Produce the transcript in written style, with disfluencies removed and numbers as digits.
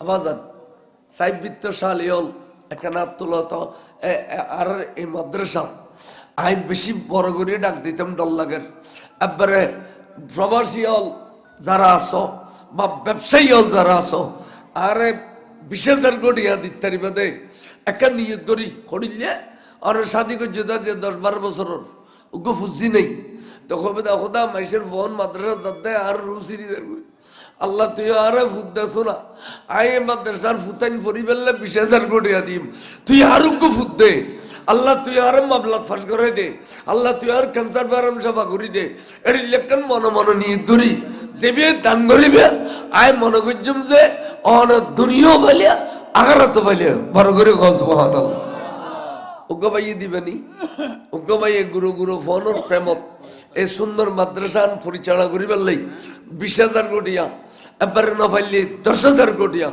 আবাজান সাইবিত্তশালী হল এখানে তুলত আর এই মাদ্রাসা আই বেশি বড় করে ডাক দিতাম ডল লাগের একবারে প্রবাসী হল যারা আছো বা ব্যবসায়ী হল যারা আছো আরে 20,000 কোটি দিতারি বাদে একটা নিয়ত করি করিলে আর শাদি করছে যে 10-12 বছর ওকে ফুজি নেই তখন খোদা মাইসের ফোন মাদ্রাসা যাতে আর রুসিরি আল্লাহ তুই আর ফুদ্দা শোনা আই মাদ্রাসার ফুতাইন ফরি বেললে 20,000 কোটি দিম তুই আরো ফুদ দে আল্লাহ তুই আর মামলা ফাঁস করে দে আল্লাহ তুই আর ক্যান্সার বারাম সাফা করি দে এর লেখান মনে নিয়ে ধরি যে বিয়ে দান করিবে আয় মনে করছম যে অন দুনিয়াও ভালিয়া আগারাতো ভালিয়া বড় করে গজ মহান উগ্র ভাইয়ে দিবেনি উগ্র ভাইয়ে গুরু গুরু ফোনের প্রেমত এই সুন্দর মাদ্রাসান পরিচালনা করিবার লাই 20,000 কোটিয়া এবারে না পাইলে 10,000 কোটিয়া